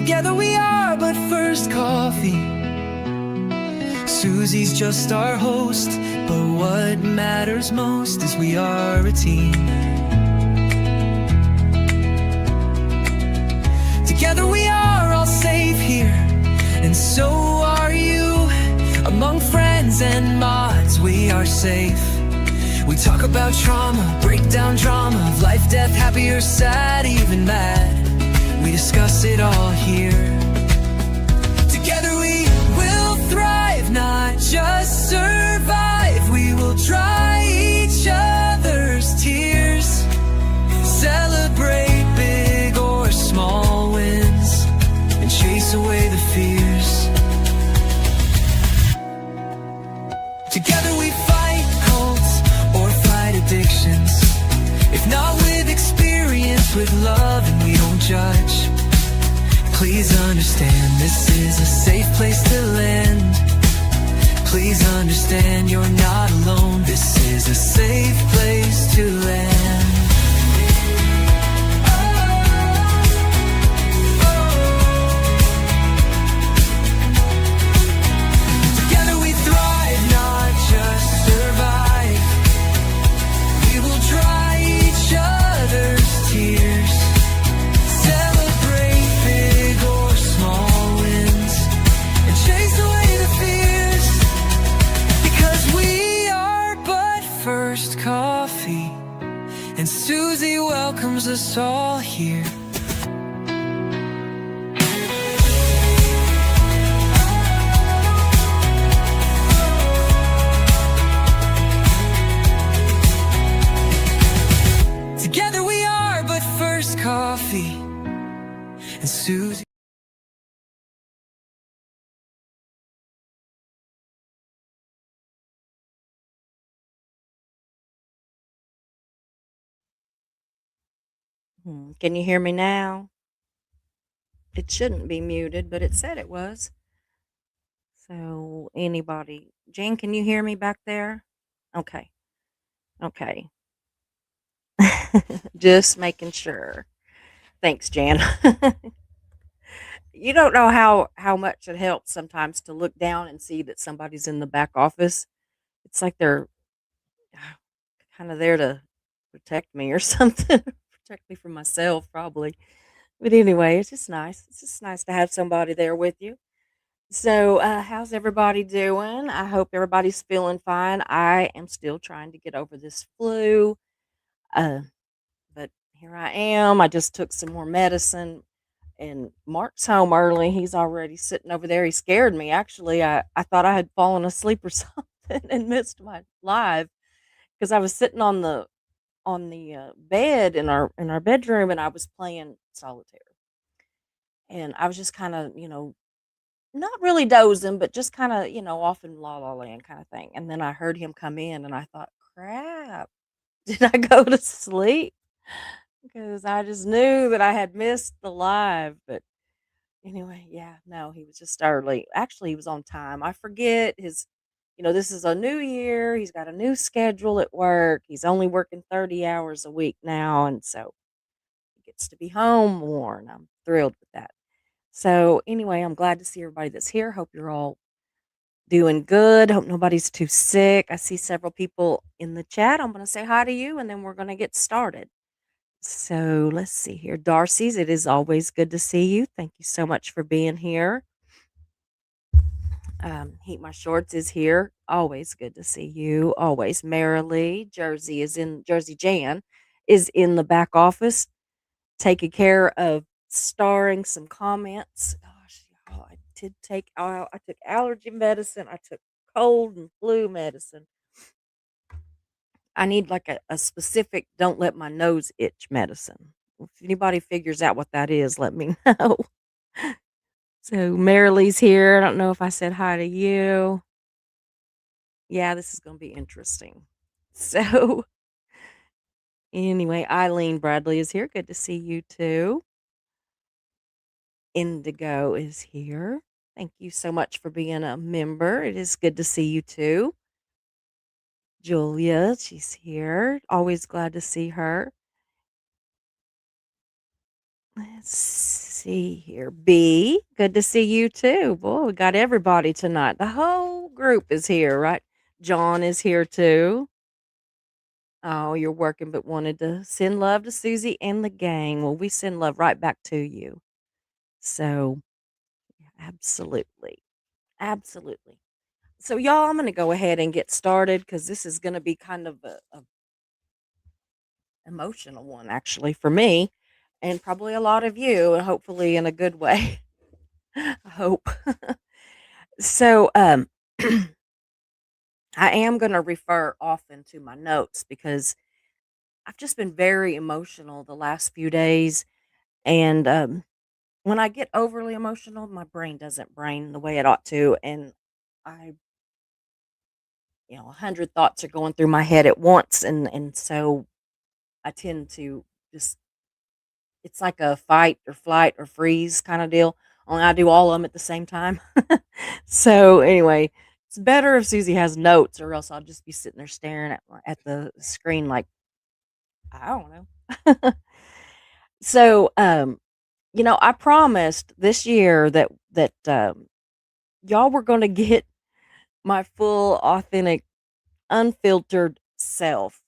Together we are but first coffee. Susie's just our host, but what matters most is we are a team. Together we are all safe here, and so are you. Among friends and mods we are safe. We talk about trauma, break down drama of life, death, happy or sad, even mad. We discuss it all here. Together we will thrive, not just survive. We will dry each other's tears, celebrate big or small wins, and chase away the fears. Together we fight cults or fight addictions. If not with experience, with love, and we don't judge. Please understand, this is a safe place to land. Please understand, you're not alone. This is a safe place to land. Together we thrive, not just survive. We will dry each other's tears, celebrate big or small wins, and chase away the fears. Because we are but first coffee, and Susie welcomes us all here. Together we are but first coffee, and Susie. Can you hear me now? It shouldn't be muted, but it said it was. So, anybody, Jane, can you hear me back there? Okay, okay. Just making sure. Thanks, Jan. You don't know how much it helps sometimes to look down and see that somebody's in the back office. It's like they're kind of there to protect me or something, protect me from myself, probably. But anyway, it's just nice. It's just nice to have somebody there with you. So, how's everybody doing? I hope everybody's feeling fine. I am still trying to get over this flu, uh, but here I am. I just took some more medicine, and Mark's home early. He's already sitting over there. He scared me. Actually, I thought I had fallen asleep or something and missed my live because I was sitting on the bed in our bedroom, and I was playing solitaire, and I was just kind of not really dozing, but just kinda, off in la la land kinda thing, and then I heard him come in, and I thought, "Crap, did I go to sleep?" Because I just knew that I had missed the live, but anyway, yeah, no, he was just early. Actually, he was on time. I forget this is a new year, he's got a new schedule at work, he's only working 30 hours a week now, and so he gets to be home more, and I'm thrilled with that. So, anyway, I'm glad to see everybody that's here. Hope you're all doing good. Hope nobody's too sick. I see several people in the chat. I'm going to say hi to you and then we're going to get started. So let's see here. Darcy's, it is always good to see you. Thank you so much for being here. Heat My Shorts is here. Always good to see you. Always. Marilee, Jersey Jan is in the back office taking care of starring some comments. Gosh, y'all, I took allergy medicine. I took cold and flu medicine. I need like a specific don't let my nose itch medicine. If anybody figures out what that is, let me know. So Marilee's here. I don't know if I said hi to you. Yeah, this is going to be interesting. So anyway, Eileen Bradley is here. Good to see you too. Indigo is here. Thank you so much for being a member. It is good to see you too. Julia, she's here. Always glad to see her. Let's see here. B, good to see you too. Boy, we got everybody tonight. The whole group is here, right? John is here too. Oh, you're working, but wanted to send love to Susie and the gang. Well, we send love right back to you. So, absolutely. Absolutely. So, y'all, I'm going to go ahead and get started because this is going to be kind of a emotional one, actually, for me and probably a lot of you, and hopefully in a good way. I hope. So, I am going to refer often to my notes because I've just been very emotional the last few days. And when I get overly emotional, my brain doesn't brain the way it ought to. And I, 100 thoughts are going through my head at once. And so I tend to just, it's like a fight or flight or freeze kind of deal. Only I do all of them at the same time. So anyway, it's better if Susie has notes, or else I'll just be sitting there staring at the screen like I don't know. So I promised this year that y'all were going to get my full, authentic, unfiltered self,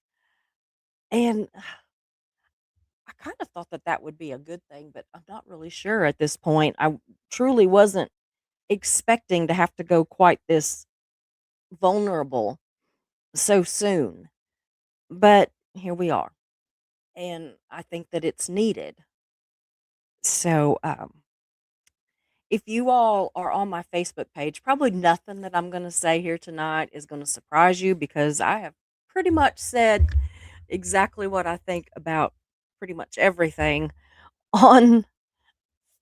and I kind of thought that that would be a good thing, but I'm not really sure at this point. I truly wasn't expecting to have to go quite this vulnerable so soon. But here we are. And I think that it's needed. So, if you all are on my Facebook page, probably nothing that I'm going to say here tonight is going to surprise you because I have pretty much said exactly what I think about pretty much everything on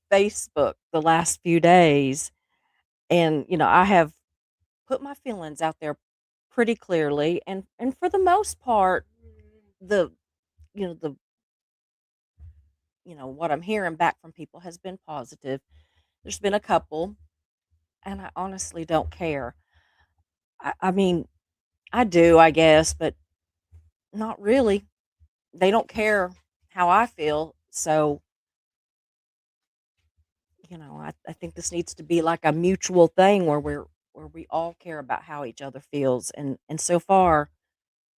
Facebook the last few days. And, I have put my feelings out there pretty clearly, and for the most part, the the what I'm hearing back from people has been positive. There's been a couple, and I honestly don't care. I mean, I do, I guess, but not really. They don't care how I feel. So, I think this needs to be like a mutual thing where we all care about how each other feels. And so far,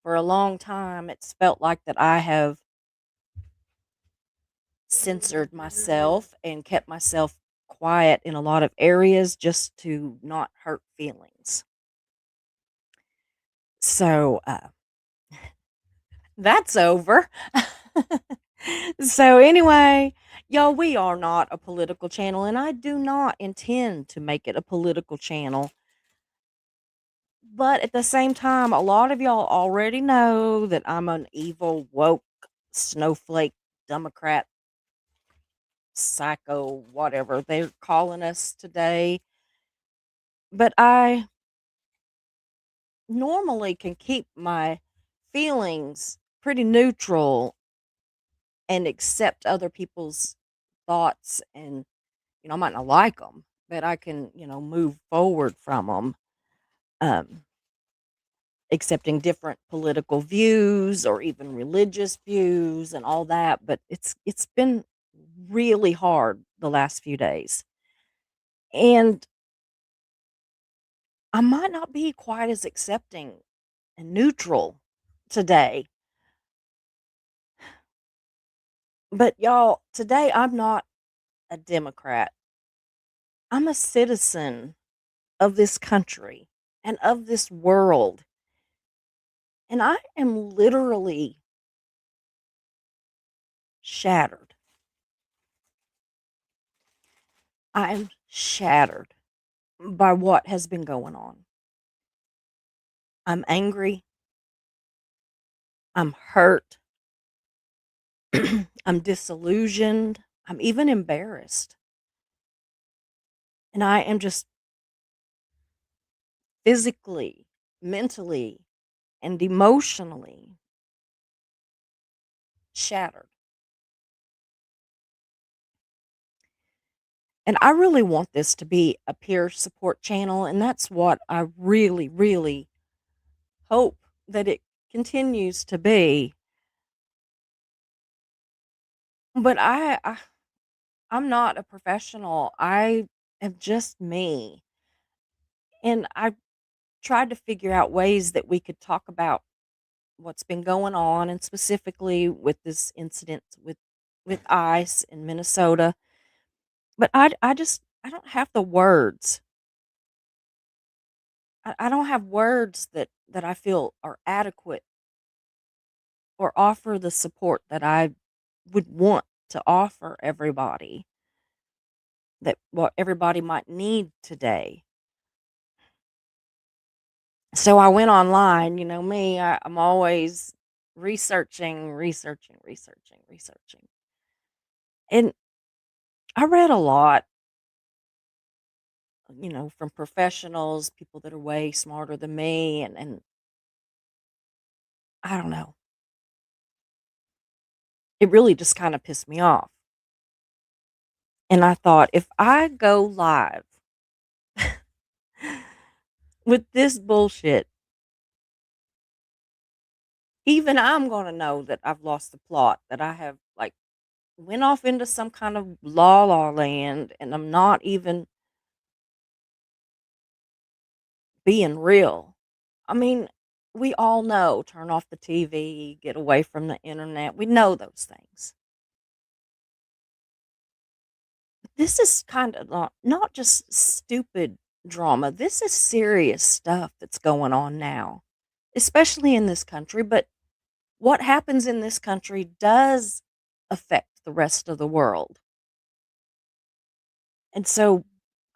for a long time, it's felt like that I have censored myself and kept myself quiet in a lot of areas just to not hurt feelings. So, that's over. So, anyway, y'all, we are not a political channel, and I do not intend to make it a political channel. But at the same time, a lot of y'all already know that I'm an evil, woke, snowflake, Democrat, psycho, whatever they're calling us today. But I normally can keep my feelings pretty neutral and accept other people's thoughts, and I might not like them, but I can move forward from them, um accepting different political views or even religious views and all that. But it's been really hard the last few days, and I might not be quite as accepting and neutral today. But y'all, today I'm not a Democrat. I'm a citizen of this country and of this world. And I am literally shattered. I am shattered by what has been going on. I'm angry. I'm hurt. I'm disillusioned. I'm even embarrassed. And I am just physically, mentally, and emotionally shattered. And I really want this to be a peer support channel. And that's what I really, really hope that it continues to be. But I'm not a professional. I am just me. And I tried to figure out ways that we could talk about what's been going on, and specifically with this incident with ice in Minnesota. But I don't have the words. I don't have words that I feel are adequate or offer the support that I would want to offer everybody, that what everybody might need today. So I went online, you know me, I'm always researching. And I read a lot, from professionals, people that are way smarter than me, and I don't know. It really just kind of pissed me off. And I thought, if I go live with this bullshit, even I'm going to know that I've lost the plot, that I have like went off into some kind of la land, and I'm not even being real. I mean, we all know, turn off the TV, get away from the internet. We know those things. This is kind of not just stupid drama. This is serious stuff that's going on now, especially in this country. But what happens in this country does affect the rest of the world. And so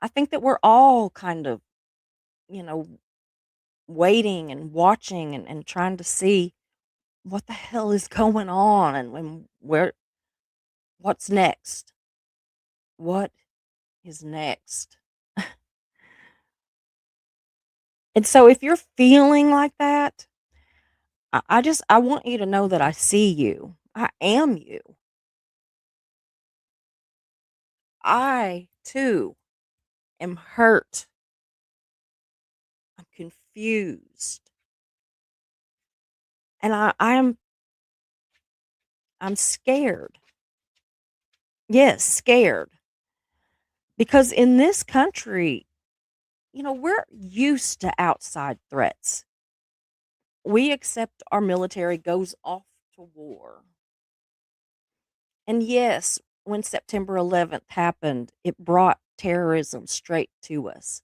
I think that we're all kind of, you know, waiting and watching and trying to see what the hell is going on, and what's next. What is next? And so if you're feeling like that, I want you to know that I see you. I am you. I too am hurt. I'm confused. And I'm scared. Yes, scared. Because in this country, we're used to outside threats. We accept our military goes off to war. And yes, when September 11th happened, it brought terrorism straight to us.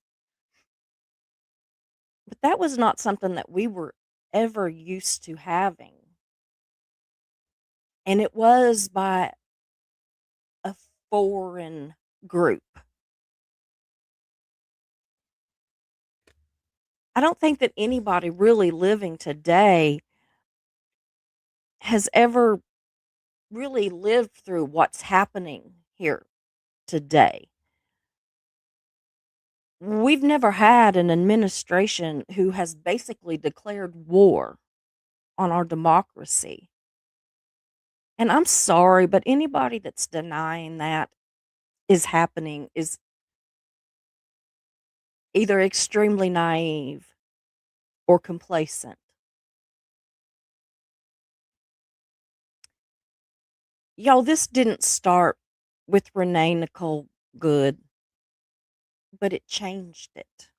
But that was not something that we were ever used to having. And it was by a foreign group. I don't think that anybody really living today has ever really lived through what's happening here today. We've never had an administration who has basically declared war on our democracy. And I'm sorry, but anybody that's denying that is happening is either extremely naive or complacent. Y'all, this didn't start with Renee Nicole Good, but it changed it.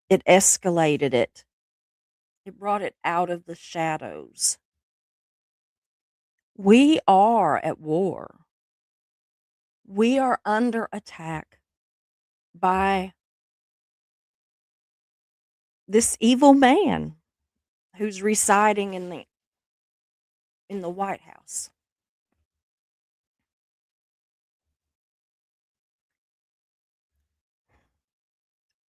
It escalated it. It brought it out of the shadows. We are at war. We are under attack by this evil man who's residing in the White House.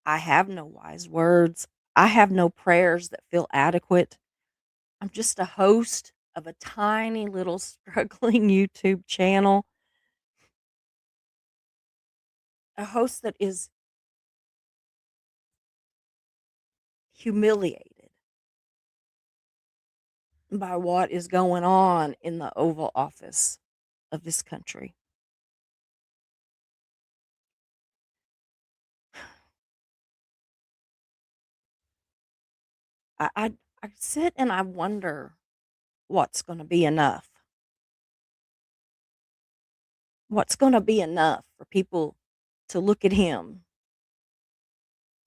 I have no wise words. I have no prayers that feel adequate. I'm just a host of a tiny little struggling YouTube channel, a host that is humiliated by what is going on in the Oval Office of this country. I sit and I wonder what's going to be enough. What's going to be enough for people to look at him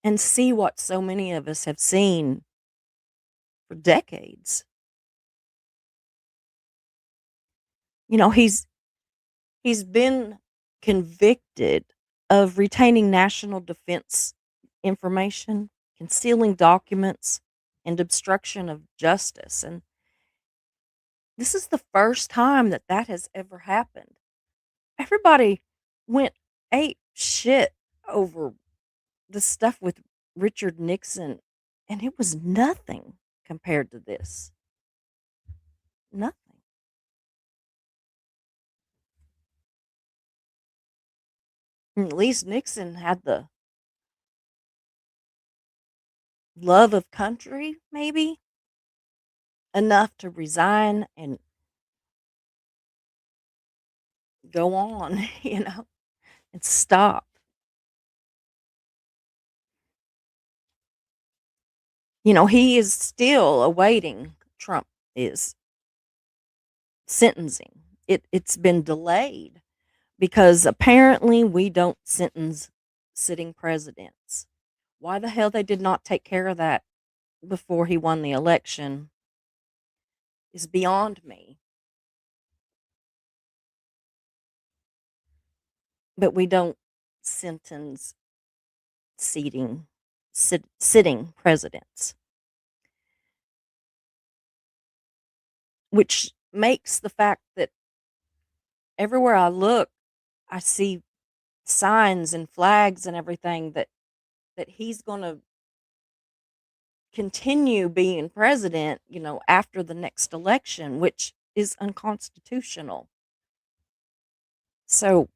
and see what so many of us have seen for decades? You know, he's been convicted of retaining national defense information, concealing documents, and obstruction of justice. And this is the first time that that has ever happened. Everybody went ape shit over the stuff with Richard Nixon, and it was nothing compared to this. Nothing. And at least Nixon had the love of country, maybe enough to resign and go on, and stop. He is still awaiting, Trump is, sentencing. It's been delayed because apparently we don't sentence sitting presidents. Why the hell they did not take care of that before he won the election is beyond me. But we don't sentence sitting presidents, which makes the fact that everywhere I look, I see signs and flags and everything that he's going to continue being president, after the next election, which is unconstitutional. So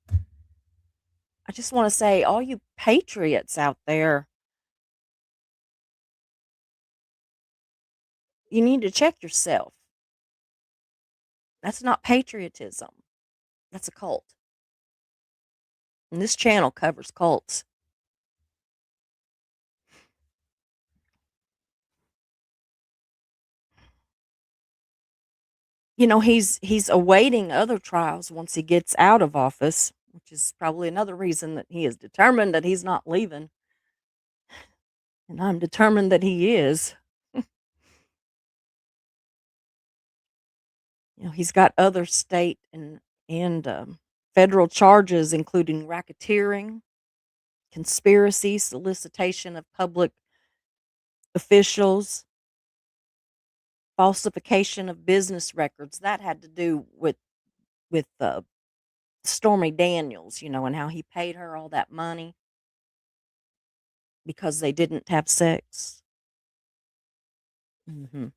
I just want to say, all you patriots out there, you need to check yourself. That's not patriotism. That's a cult. And this channel covers cults. He's awaiting other trials once he gets out of office, which is probably another reason that he is determined that he's not leaving. And I'm determined that he is. He's got other state and federal charges, including racketeering, conspiracy, solicitation of public officials, falsification of business records. That had to do with Stormy Daniels, and how he paid her all that money because they didn't have sex. hmm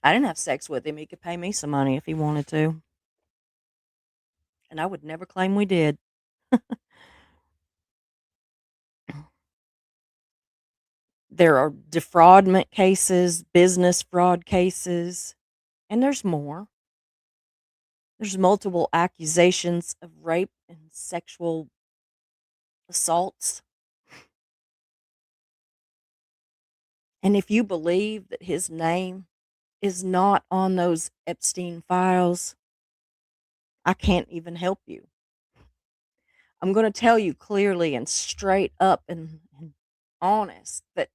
I didn't have sex with him. He could pay me some money if he wanted to, and I would never claim we did. There are defraudment cases, business fraud cases, and there's more. There's multiple accusations of rape and sexual assaults. And if you believe that his name is not on those Epstein files, I can't even help you. I'm going to tell you clearly and straight up and honest that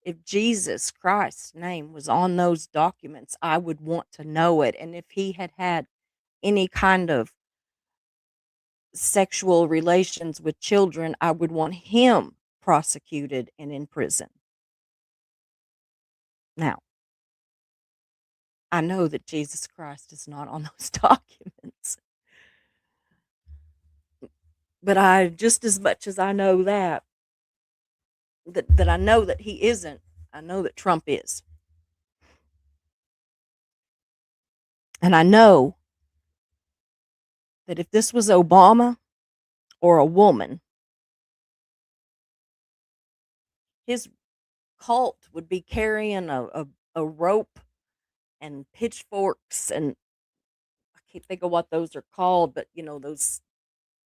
if Jesus Christ's name was on those documents, I would want to know it. And if he had had any kind of sexual relations with children, I would want him prosecuted and in prison. Now, I know that Jesus Christ is not on those documents. But I just as much as I know that I know that he isn't, I know that Trump is. And I know that if this was Obama or a woman, his cult would be carrying a rope and pitchforks, and I can't think of what those are called, but those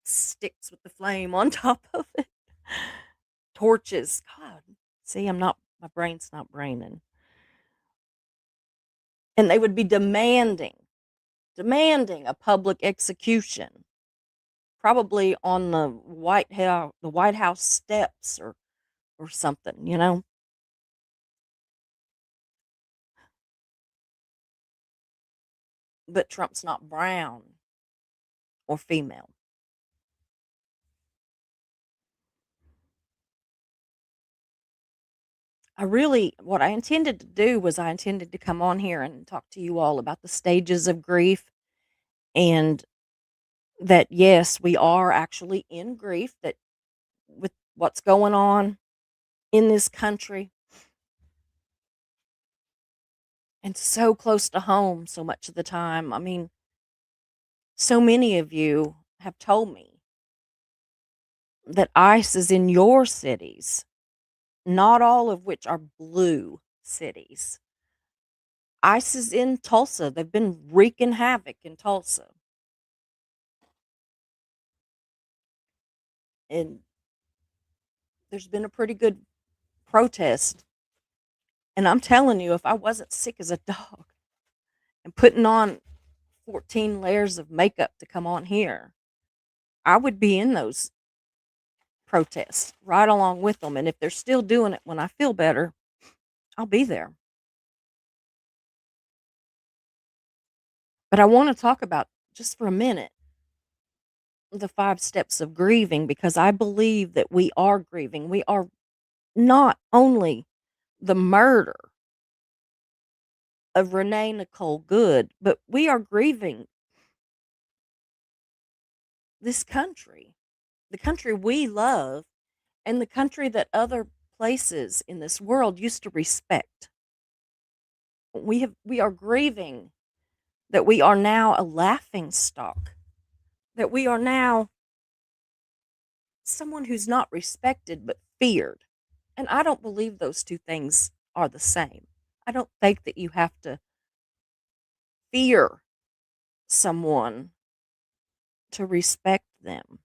sticks with the flame on top of it. Torches. God, see, my brain's not braining. And they would be demanding demanding a public execution, probably on the White House steps or something, you know? But Trump's not brown or female. What I intended to do was I intended to come on here and talk to you all about the stages of grief, and that yes, we are actually in grief, that with what's going on in this country and so close to home so much of the time. I mean, so many of you have told me that ICE is in your cities, not all of which are blue cities. ICE is in Tulsa. They've been wreaking havoc in Tulsa. And there's been a pretty good protest. And I'm telling you, if I wasn't sick as a dog and putting on 14 layers of makeup to come on here, I would be in those protests right along with them. And if they're still doing it when I feel better, I'll be there. But I want to talk about, just for a minute, the 5 steps of grieving, because I believe that we are grieving. We are not only the murder of Renee Nicole Good, but we are grieving this country, the country we love, and the country that other places in this world used to respect. We are grieving that we are now a laughing stock, that we are now someone who's not respected but feared. And I don't believe those two things are the same. I don't think that you have to fear someone to respect them.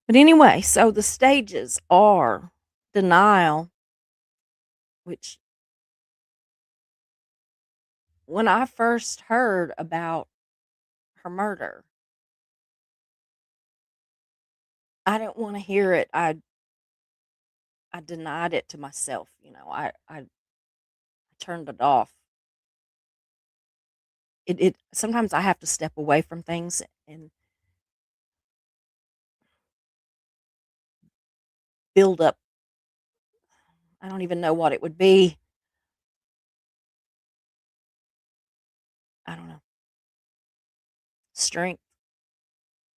But anyway, so the stages are denial, which when I first heard about her murder, I didn't want to hear it. I denied it to myself, you know. I turned it off. It sometimes I have to step away from things and build up. I don't even know what it would be. I don't know. Strength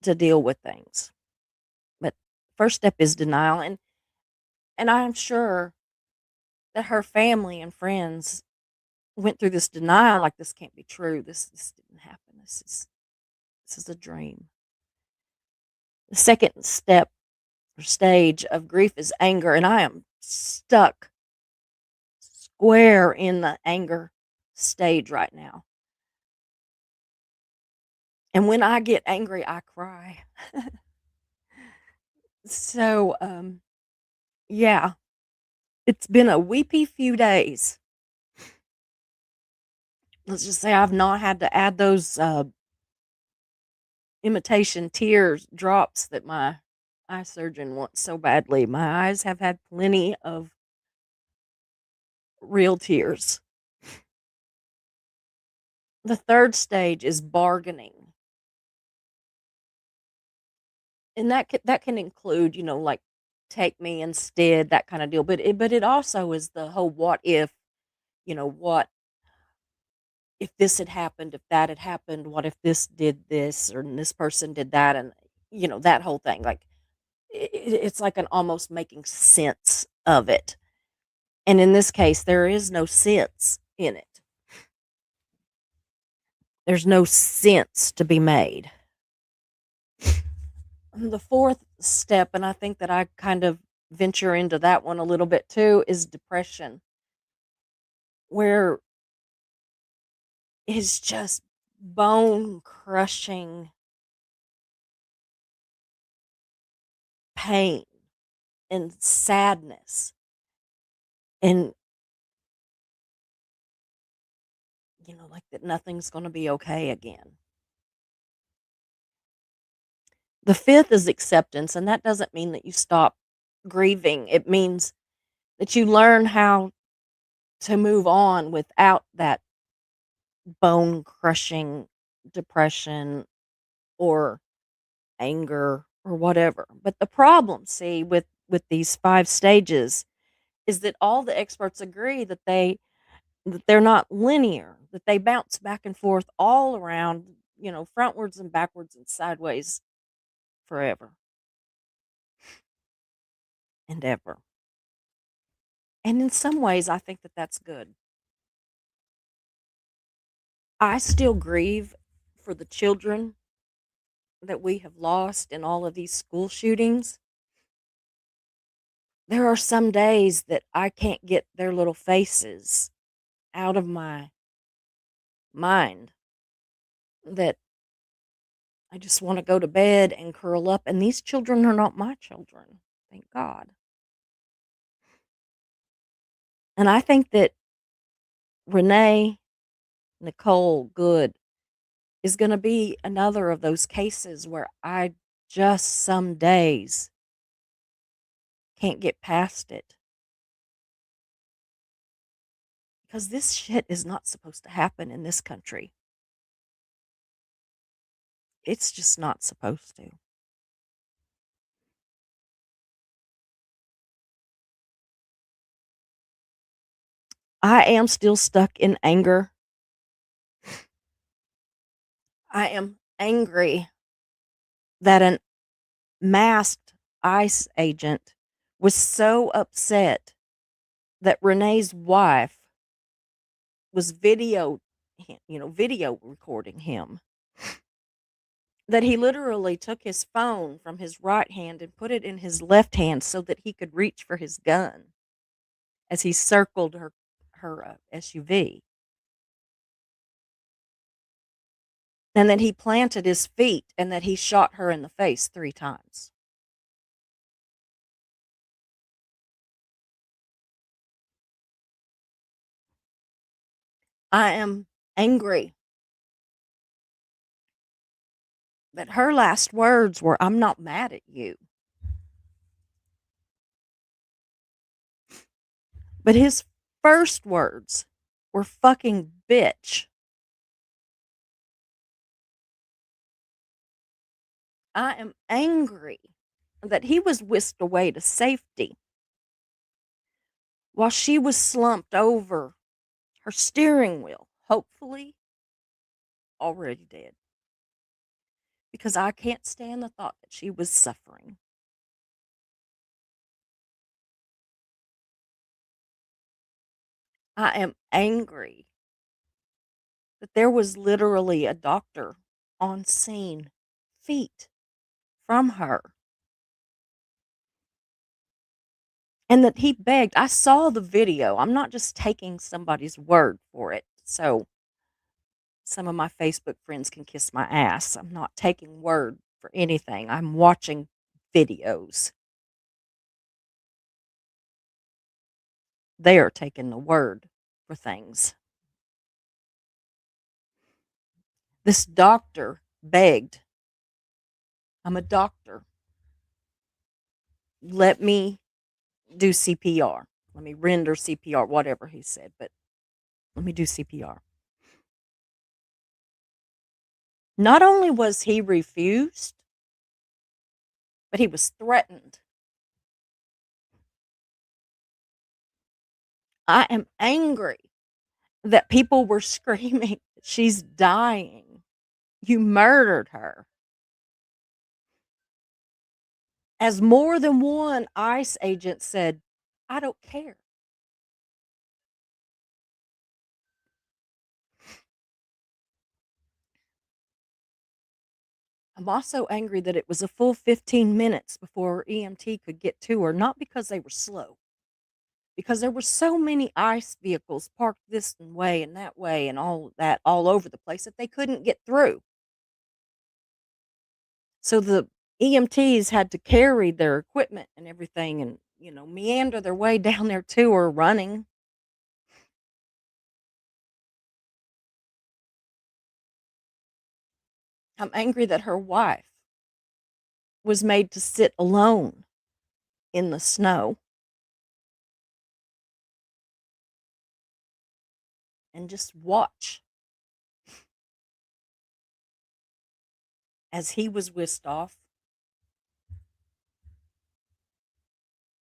to deal with things. But first step is denial, and I'm sure that her family and friends went through this denial, like, this can't be true. This didn't happen. This is a dream. The second step or stage of grief is anger, and I am stuck square in the anger stage right now. And when I get angry, I cry. So, yeah, it's been a weepy few days. Let's just say I've not had to add those imitation tears drops that my eye surgeon wants so badly. My eyes have had plenty of real tears. The third stage is bargaining. And that can include, you know, like, take me instead, that kind of deal. But it also is the whole what if, you know, what if this had happened, if that had happened, what if this did this or this person did that, and you know, that whole thing. Like, it's like an almost making sense of it. And in this case, there is no sense in it. There's no sense to be made. The fourth step, and I think that I kind of venture into that one a little bit too, is depression, where it's just bone crushing pain and sadness. And like that nothing's going to be okay again. The fifth is acceptance, and that doesn't mean that you stop grieving. It means that you learn how to move on without that bone crushing depression or anger or whatever. But the problem, see, with these 5 stages is that all the experts agree that they're not linear, that they bounce back and forth all around, frontwards and backwards and sideways forever and ever. And in some ways, I think that that's good. I still grieve for the children that we have lost in all of these school shootings. There are some days that I can't get their little faces out of my mind, that I just want to go to bed and curl up. And these children are not my children, thank God. And I think that Renee Nicole Good is going to be another of those cases where I just some days can't get past it, because this shit is not supposed to happen in this country. It's just not supposed to. I am still stuck in anger. I am angry that an masked ICE agent was so upset that Renee's wife was video recording him, that he literally took his phone from his right hand and put it in his left hand so that he could reach for his gun as he circled her SUV, and that he planted his feet and that he shot her in the face 3 times. I am angry that her last words were, "I'm not mad at you." But his first words were, "fucking bitch." I am angry that he was whisked away to safety while she was slumped over her steering wheel, hopefully already dead, because I can't stand the thought that she was suffering. I am angry that there was literally a doctor on scene, feet from her, and that he begged. I saw the video. I'm not just taking somebody's word for it. So some of my Facebook friends can kiss my ass. I'm not taking word for anything. I'm watching videos. They are taking the word for things. This doctor begged, "I'm a doctor. Let me do CPR. Let me render CPR," whatever he said, but let me do CPR. Not only was he refused, but he was threatened. I am angry that people were screaming, "She's dying. You murdered her." As more than one ICE agent said, "I don't care." I'm also angry that it was a full 15 minutes before EMT could get to her, not because they were slow, because there were so many ICE vehicles parked this way and that way and all that all over the place that they couldn't get through. So the EMTs had to carry their equipment and everything and, meander their way down there to her running. I'm angry that her wife was made to sit alone in the snow and just watch as he was whisked off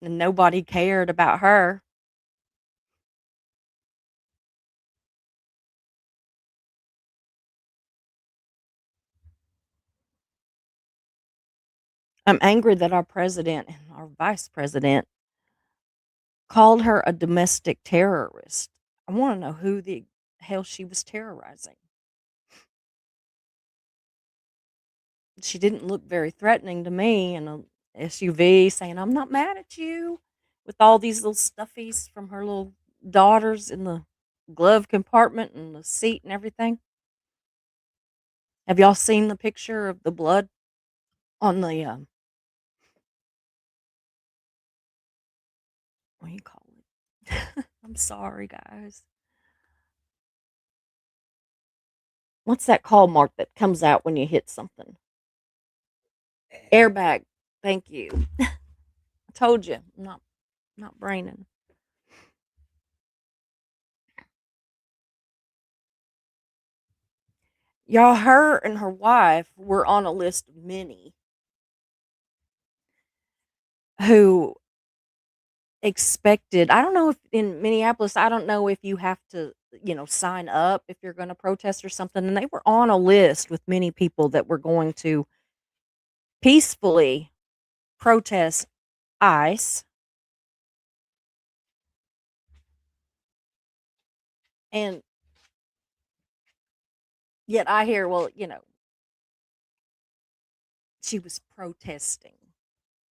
and nobody cared about her. I'm angry that our president and our vice president called her a domestic terrorist. I want to know who the hell she was terrorizing. She didn't look very threatening to me in a SUV saying, I'm not mad at you, with all these little stuffies from her little daughters in the glove compartment and the seat and everything. Have y'all seen the picture of the blood on the, what do you call it? I'm sorry, guys. What's that called, Mark, that comes out when you hit something? Airbag. Thank you. I told you, I'm not braining. Y'all, her and her wife were on a list of many who expected. I don't know if in Minneapolis, I don't know if you have to, sign up if you're going to protest or something. And they were on a list with many people that were going to peacefully protest ICE. And yet I hear, well, she was protesting.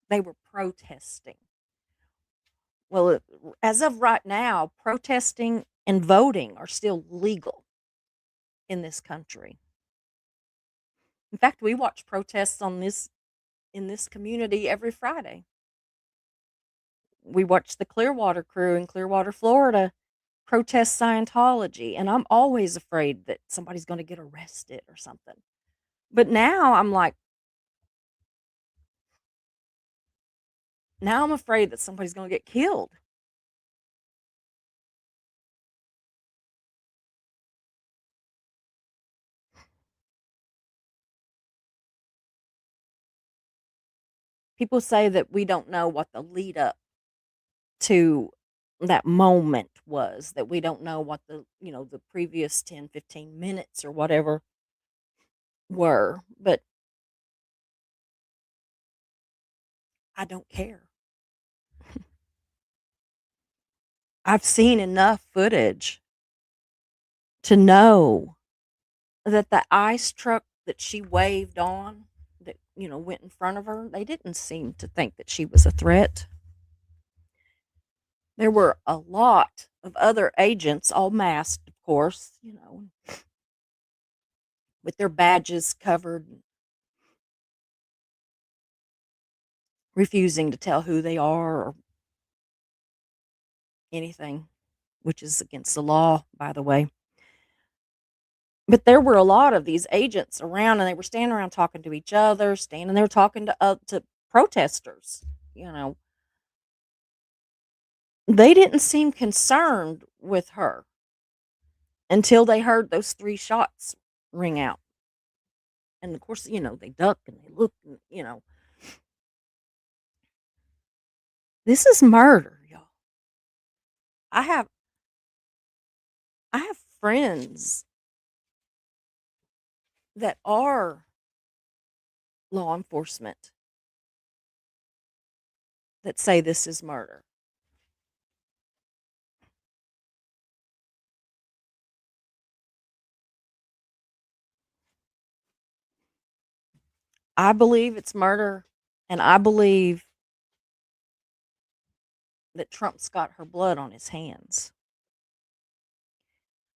They were protesting. Well, as of right now, protesting and voting are still legal in this country. In fact, we watch protests in this community every Friday. We watch the Clearwater crew in Clearwater, Florida protest Scientology, and I'm always afraid that somebody's going to get arrested or something. But now I'm like, now I'm afraid that somebody's going to get killed. People say that we don't know what the lead up to that moment was, that we don't know what the previous 10, 15 minutes or whatever were, but I don't care. I've seen enough footage to know that the ice truck that she waved on, that went in front of her, they didn't seem to think that she was a threat. There were a lot of other agents, all masked, of course, with their badges covered, refusing to tell who they are or anything, which is against the law, by the way. But there were a lot of these agents around, and they were standing around talking to each other, standing there talking to protesters. You know, they didn't seem concerned with her until they heard those 3 shots ring out. And of course, they duck and they look, and. This is murder, y'all. I have I have friends that are law enforcement that say this is murder. I believe it's murder, and I believe that Trump's got her blood on his hands.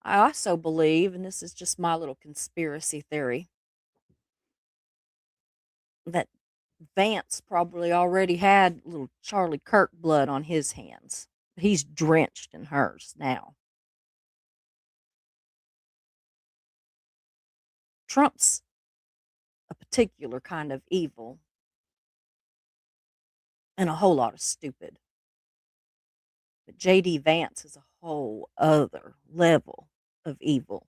I also believe, and this is just my little conspiracy theory, that Vance probably already had little Charlie Kirk blood on his hands. He's drenched in hers now. Trump's particular kind of evil and a whole lot of stupid. But JD Vance is a whole other level of evil.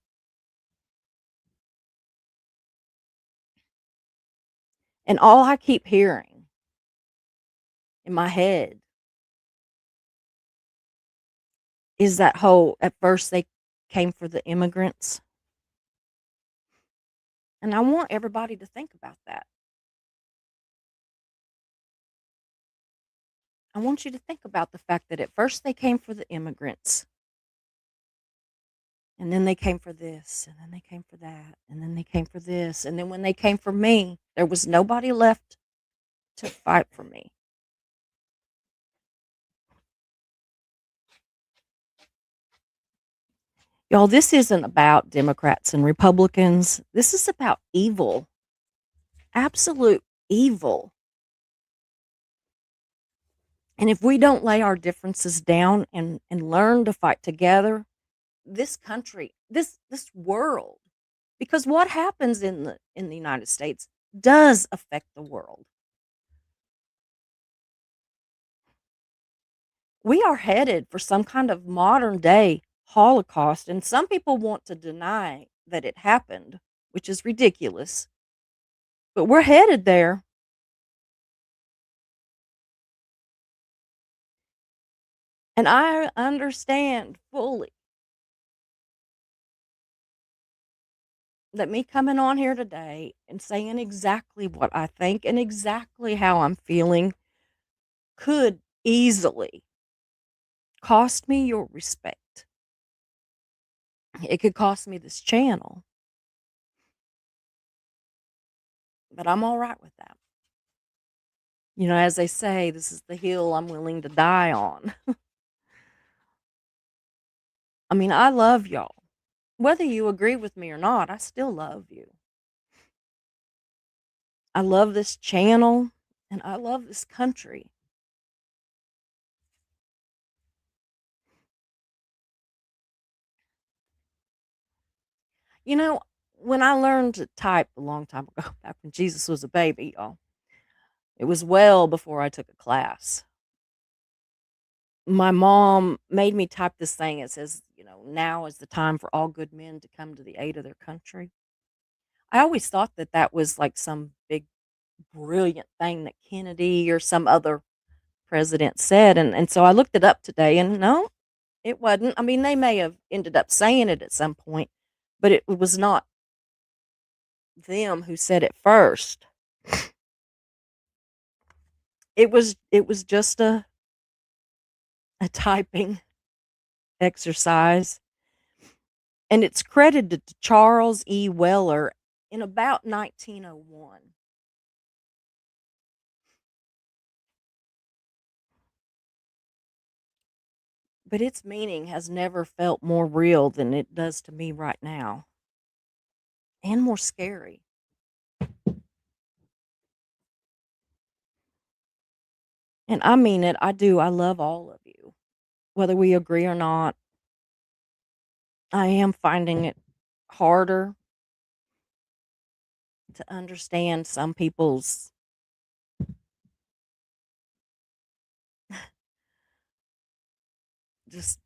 And all I keep hearing in my head is that whole at first they came for the immigrants. And I want everybody to think about that. I want you to think about the fact that at first they came for the immigrants, and then they came for this, and then they came for that, and then they came for this, and then when they came for me, there was nobody left to fight for me. Y'all, this isn't about Democrats and Republicans. This is about evil, absolute evil. And if we don't lay our differences down and learn to fight together, this country, this world, because what happens in the United States does affect the world. We are headed for some kind of modern day Holocaust, and some people want to deny that it happened, which is ridiculous. But we're headed there. And I understand fully that me coming on here today and saying exactly what I think and exactly how I'm feeling could easily cost me your respect. It could cost me this channel, but I'm all right with that. You know, as they say, this is the hill I'm willing to die on. I mean, I love y'all. Whether you agree with me or not, I still love you. I love this channel and I love this country. You know, when I learned to type a long time ago, back when Jesus was a baby, y'all, it was well before I took a class. My mom made me type this thing. It says, you know, now is the time for all good men to come to the aid of their country. I always thought that that was like some big, brilliant thing that Kennedy or some other president said. And so I looked it up today and no, it wasn't. I mean, they may have ended up saying it at some point, but it was not them who said it first. It was just a typing exercise, and it's credited to Charles E. Weller in about 1901. But its meaning has never felt more real than it does to me right now, and more scary. And I mean it, I do. I love all of you. Whether we agree or not, I am finding it harder to understand some people's just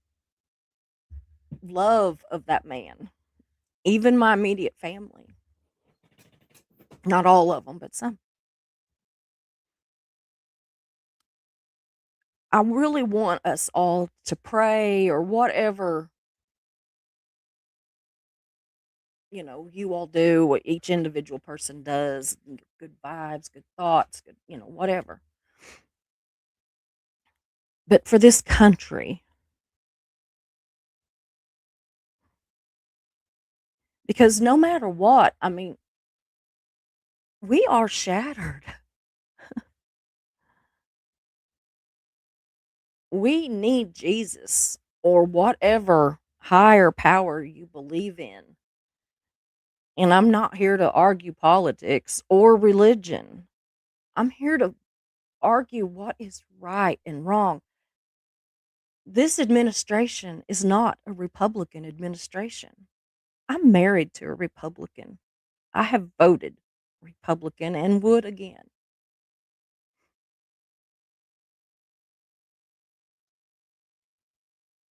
love of that man. Even my immediate family. Not all of them, but some. I really want us all to pray or whatever, you know, you all do, what each individual person does, good vibes, good thoughts, good, you know, whatever. But for this country, because no matter what, I mean, we are shattered. We need Jesus or whatever higher power you believe in. And I'm not here to argue politics or religion. I'm here to argue what is right and wrong. This administration is not a Republican administration. I'm married to a Republican. I have voted Republican and would again.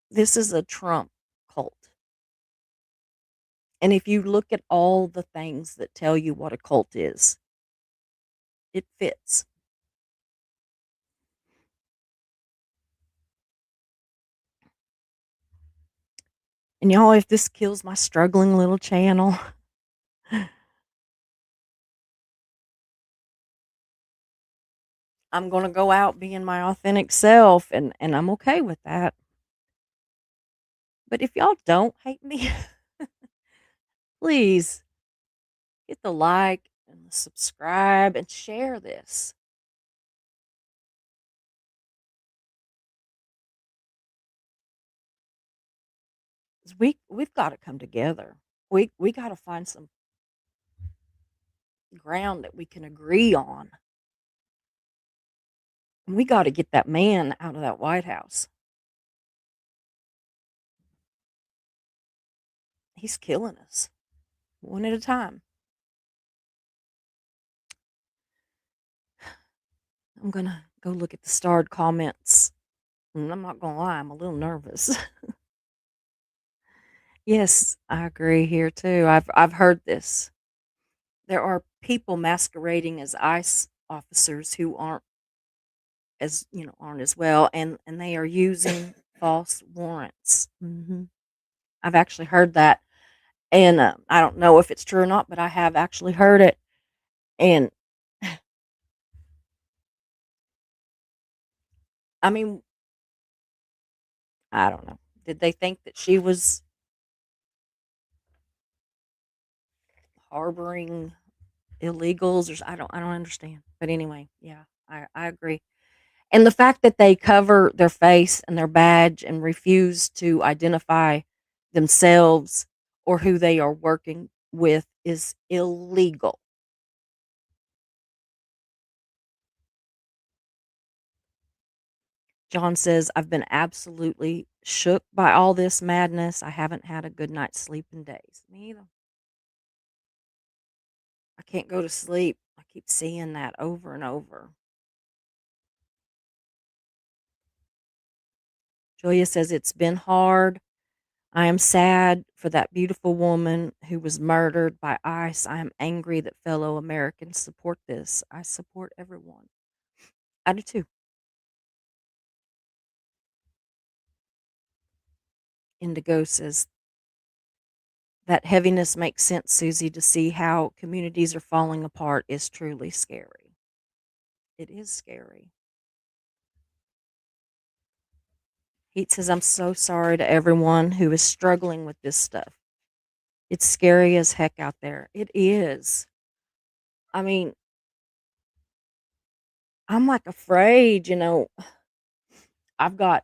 This is a Trump cult. And if you look at all the things that tell you what a cult is, it fits. And y'all, if this kills my struggling little channel, I'm going to go out being my authentic self, and I'm okay with that. But if y'all don't hate me, please hit the like and the subscribe and share this. 'Cause we've got to come together. We got to find some ground that we can agree on. And we got to get that man out of that White House. He's killing us one at a time. I'm going to go look at the starred comments. And I'm not going to lie, I'm a little nervous. Yes, I agree here too. I've heard this. There are people masquerading as ICE officers who aren't as well, and they are using false warrants. I've actually heard that, and I don't know if it's true or not, but I have actually heard it. And I mean, I don't know. Did they think that she was harboring illegals, or I don't understand. But anyway, yeah, I agree. And the fact that they cover their face and their badge and refuse to identify themselves or who they are working with is illegal. John says, I've been absolutely shook by all this madness. I haven't had a good night's sleep in days. Me either. I can't go to sleep. I keep seeing that over and over. Julia says, it's been hard. I am sad for that beautiful woman who was murdered by ICE. I am angry that fellow Americans support this. I support everyone. I do too. Indigo says, that heaviness makes sense, Susie. To see how communities are falling apart is truly scary. It is scary. Heat says, I'm so sorry to everyone who is struggling with this stuff. It's scary as heck out there. It is. I mean, I'm like afraid, I've got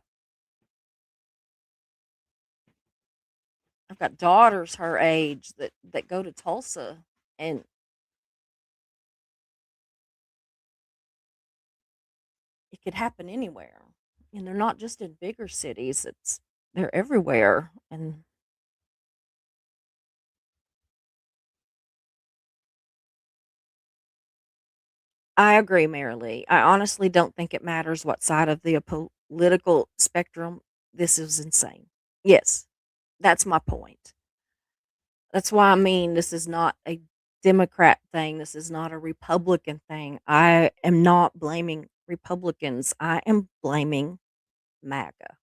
I've got daughters her age that go to Tulsa, and it could happen anywhere. And they're not just in bigger cities, they're everywhere. And I agree, Marilee. I honestly don't think it matters what side of the political spectrum. This is insane. Yes, that's my point. That's why I mean this is not a Democrat thing. This is not a Republican thing. I am not blaming Republicans. I am blaming MAGA.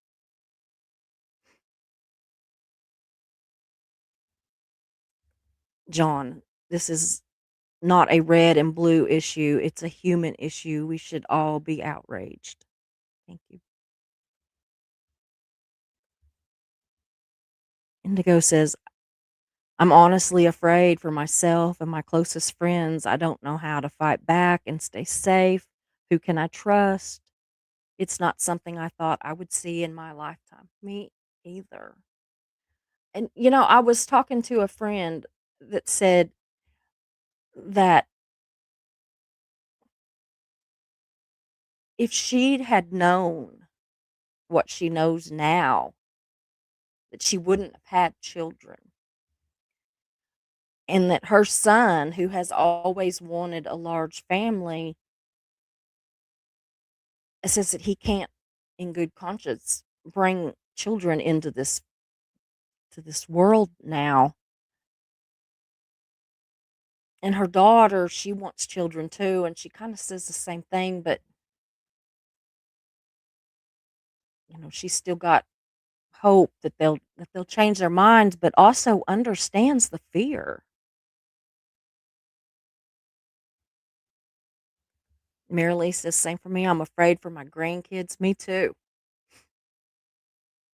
John, this is not a red and blue issue. It's a human issue. We should all be outraged. Thank you. Indigo says, I'm honestly afraid for myself and my closest friends. I don't know how to fight back and stay safe. Who can I trust? It's not something I thought I would see in my lifetime. Me either. And, I was talking to a friend that said that if she'd had known what she knows now, that she wouldn't have had children. and that her son, who has always wanted a large family, says that he can't, in good conscience, bring children into this world now. And her daughter, she wants children too, and she kind of says the same thing, but she's still got hope that they'll change their minds, but also understands the fear. Marilee says, same for me. I'm afraid for my grandkids. Me too.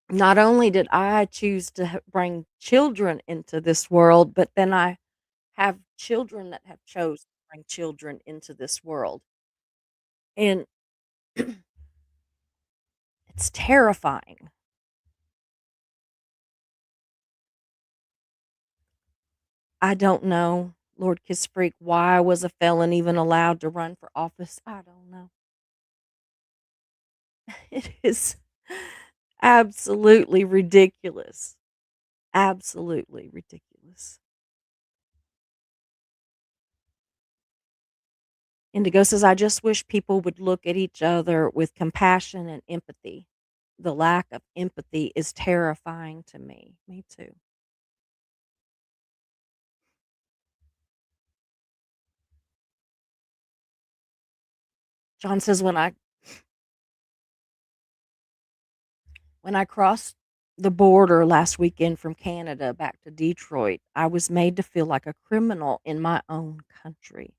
Not only did I choose to bring children into this world, but then I have children that have chose to bring children into this world. And it's terrifying. I don't know, Lord Kiss Freak, why was a felon even allowed to run for office? I don't know. It is absolutely ridiculous. Absolutely ridiculous. Indigo says, I just wish people would look at each other with compassion and empathy. The lack of empathy is terrifying to me. Me too. John says, when I crossed the border last weekend from Canada back to Detroit, I was made to feel like a criminal in my own country,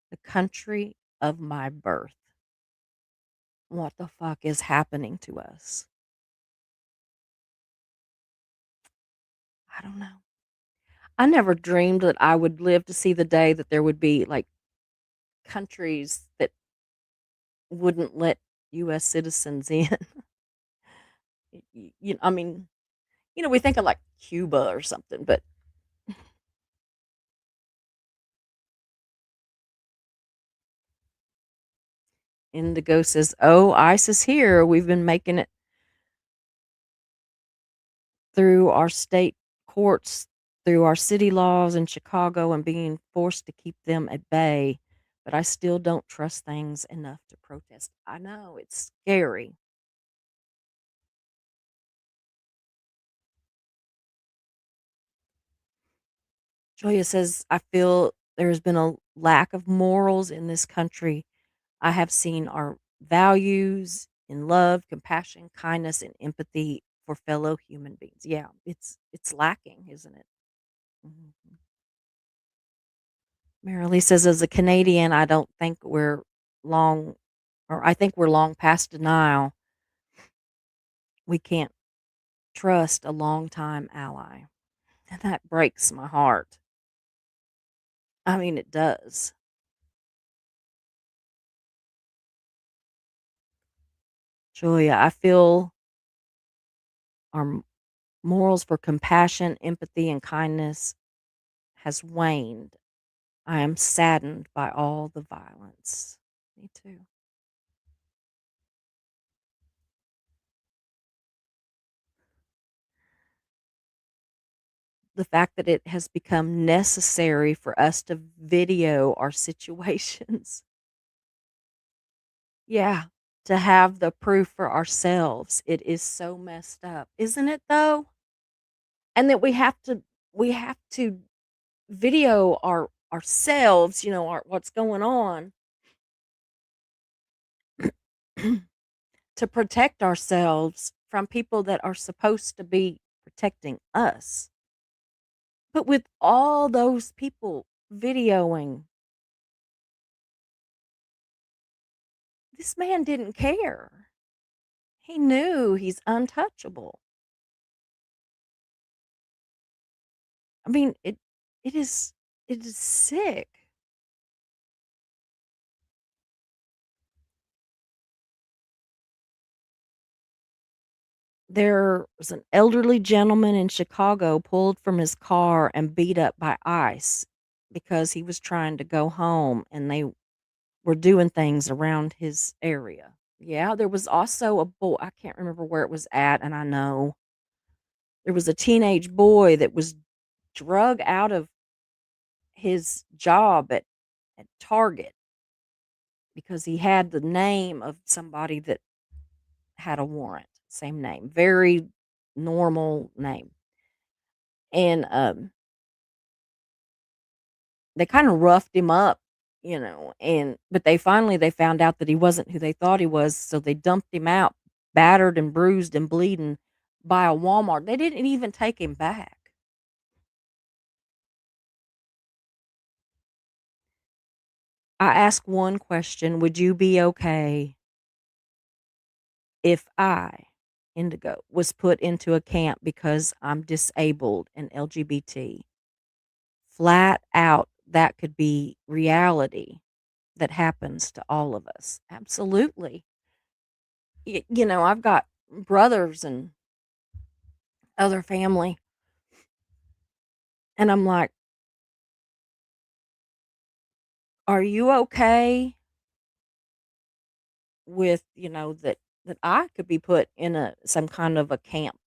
the country of my birth. What the fuck is happening to us? I don't know. I never dreamed that I would live to see the day that there would be like countries that wouldn't let US citizens in. I mean, we think of like Cuba or something, but Indigo says, "Oh, ICE is here. We've been making it through our state courts, through our city laws in Chicago, and being forced to keep them at bay. But I still don't trust things enough to protest." I know, it's scary. Joya says, I feel there's been a lack of morals in this country. I have seen our values in love, compassion, kindness, and empathy for fellow human beings. Yeah, it's lacking, isn't it? Mhm. Marilee says, as a Canadian, I don't think we're long, or I think we're long past denial. We can't trust a longtime ally. And that breaks my heart. I mean, it does. Julia, I feel our morals for compassion, empathy, and kindness has waned. I am saddened by all the violence. Me too. The fact that it has become necessary for us to video our situations. Yeah, to have the proof for ourselves. It is so messed up, isn't it though? And that we have to video ourselves, what's going on to protect ourselves from people that are supposed to be protecting us. But with all those people videoing, this man didn't care. He knew he's untouchable. I mean, it is sick. There was an elderly gentleman in Chicago pulled from his car and beat up by ICE because he was trying to go home and they were doing things around his area. Yeah, there was also a boy, I can't remember where it was at, and I know there was a teenage boy that was drug out of his job at Target because he had the name of somebody that had a warrant, same name, very normal name. And they kind of roughed him up, and but they found out that he wasn't who they thought he was, so they dumped him out, battered and bruised and bleeding by a Walmart. They didn't even take him back. I asked one question, would you be okay if I, Indigo, was put into a camp because I'm disabled and LGBT? Flat out, that could be reality that happens to all of us. Absolutely. I've got brothers and other family, and I'm like, "Are you okay with, that I could be put in a some kind of a camp,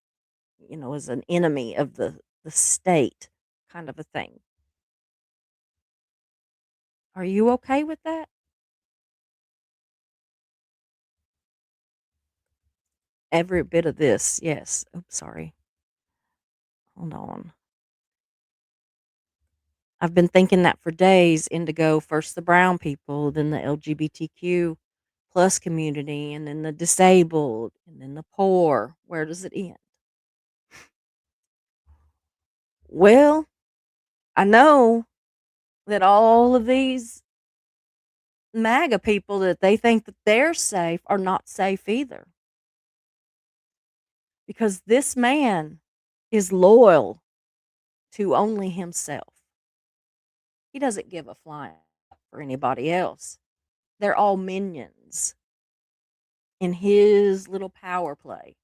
as an enemy of the state kind of a thing? Are you okay with that?" Every bit of this, yes. Oops, sorry. Hold on. I've been thinking that for days, Indigo, first the brown people, then the LGBTQ plus community, and then the disabled, and then the poor. Where does it end? Well, I know that all of these MAGA people that they think that they're safe are not safe either because this man is loyal to only himself. He doesn't give a flying for anybody else. They're all minions in his little power play.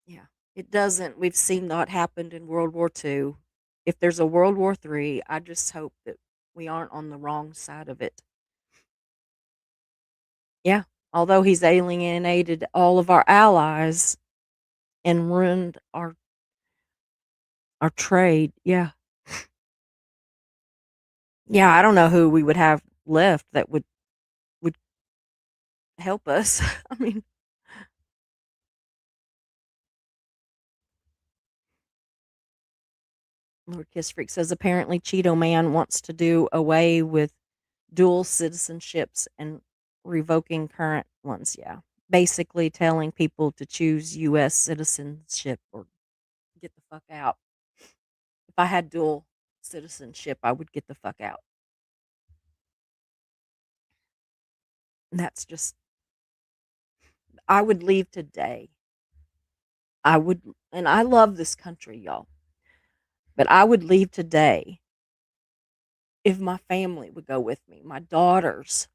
Yeah. It doesn't. We've seen what happened in World War II. If there's a World War III, I just hope that we aren't on the wrong side of it. Yeah. Although he's alienated all of our allies and ruined our trade. Yeah. Yeah, I don't know who we would have left that would help us. I mean, Lord Kiss Freak says apparently Cheeto Man wants to do away with dual citizenships and revoking current ones. Yeah. Basically telling people to choose US citizenship or get the fuck out. If I had dual citizenship, I would get the fuck out. And that's just I would leave today. I would and I love this country, y'all. But I would leave today if my family would go with me. My daughters,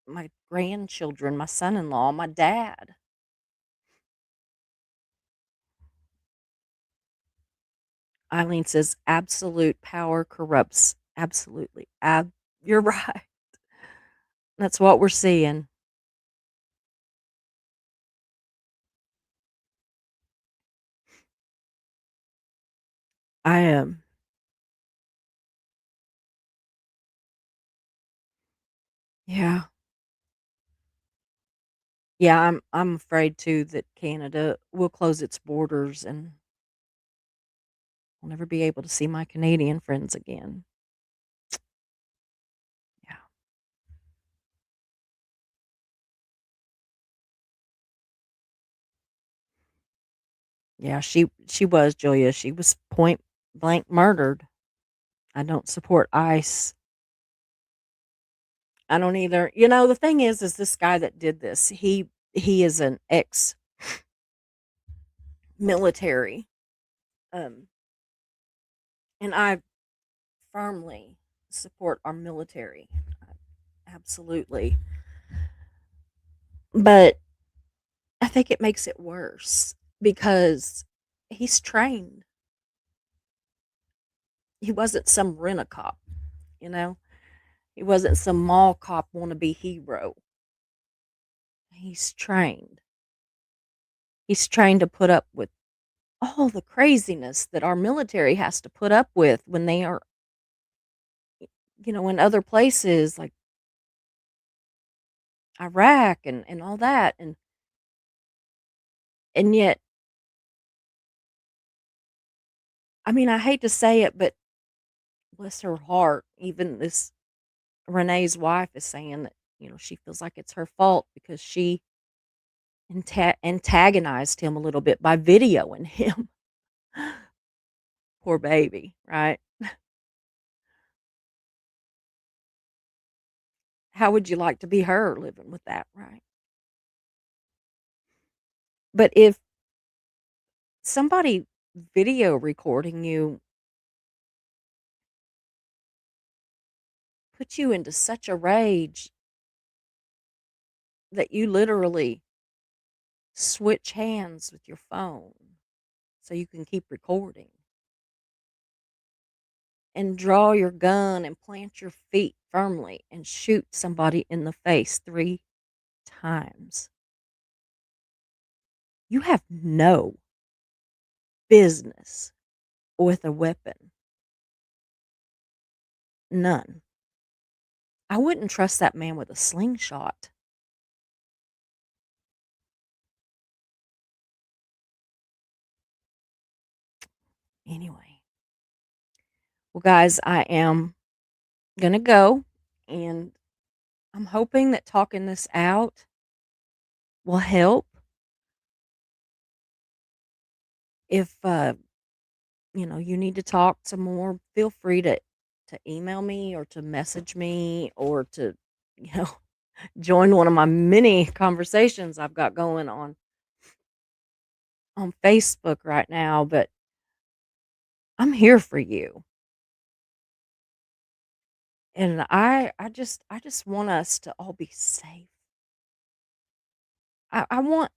my grandchildren, my son-in-law, my dad. Eileen says absolute power corrupts. Absolutely. You're right. That's what we're seeing. I am. Yeah. Yeah, I'm afraid too that Canada will close its borders and I'll never be able to see my Canadian friends again. Yeah. Yeah, she was Julia. She was point blank murdered. I don't support ICE. I don't either. The thing is this guy that did this, he is an ex military. Um and I firmly support our military. Absolutely. But I think it makes it worse because he's trained. He wasn't some rent a cop, you know? He wasn't some mall cop wannabe hero. He's trained. He's trying to put up with all the craziness that our military has to put up with when they are, in other places like Iraq and all that. And yet, I mean, I hate to say it, but bless her heart, even this Renee's wife is saying that, she feels like it's her fault because she antagonized him a little bit by videoing him. Poor baby, right? How would you like to be her living with that, right? But if somebody video recording you puts you into such a rage that you literally switch hands with your phone so you can keep recording and draw your gun and plant your feet firmly and shoot somebody in the face 3 times. You have no business with a weapon. None. I wouldn't trust that man with a slingshot. Anyway. Well, guys, I am going to go, and I'm hoping that talking this out will help. If you need to talk some more, feel free to email me or to message me or to join one of my many conversations I've got going on Facebook right now. But I'm here for you, and I just want us to all be safe. I want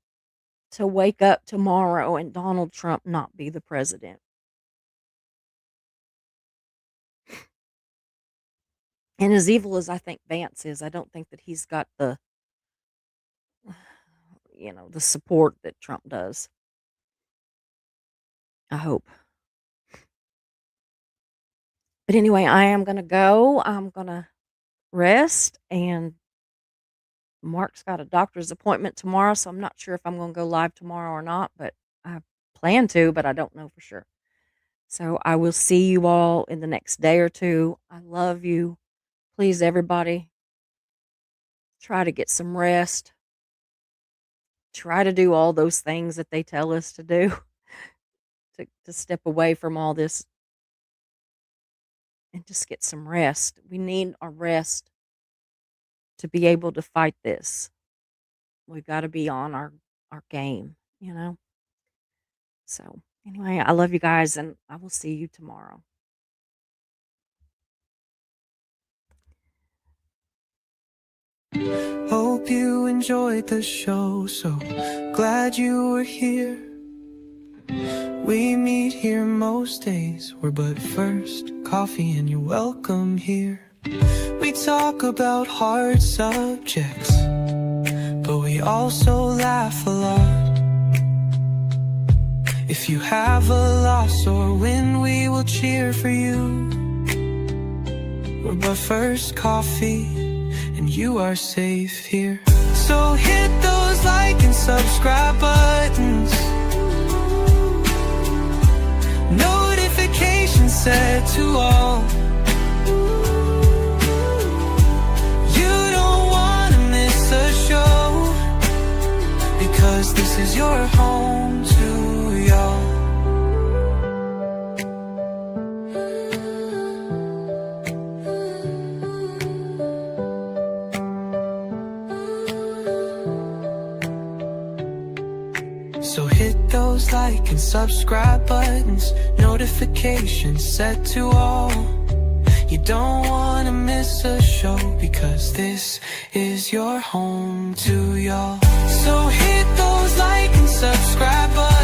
to wake up tomorrow and Donald Trump not be the president. And as evil as I think Vance is, I don't think that he's got the the support that Trump does. I hope. But anyway, I am going to go. I'm going to rest, and Mark's got a doctor's appointment tomorrow, so I'm not sure if I'm going to go live tomorrow or not, but I plan to, but I don't know for sure. So I will see you all in the next day or two. I love you. Please, everybody, try to get some rest. Try to do all those things that they tell us to do to step away from all this and just get some rest. We need our rest to be able to fight this. We've got to be on our game, So anyway, I love you guys, and I will see you tomorrow. Hope you enjoyed the show, so glad you were here. We meet here most days, we're but first coffee and you're welcome here. We talk about hard subjects, but we also laugh a lot. If you have a loss or win, we will cheer for you. We're but first coffee and you are safe here. So hit those like and subscribe buttons, notifications set to all. You don't want to miss a show, because this is your home to y'all. So hit those like and subscribe buttons, notifications set to all. You don't want to miss a show, because this is your home to y'all. So hit those like and subscribe buttons.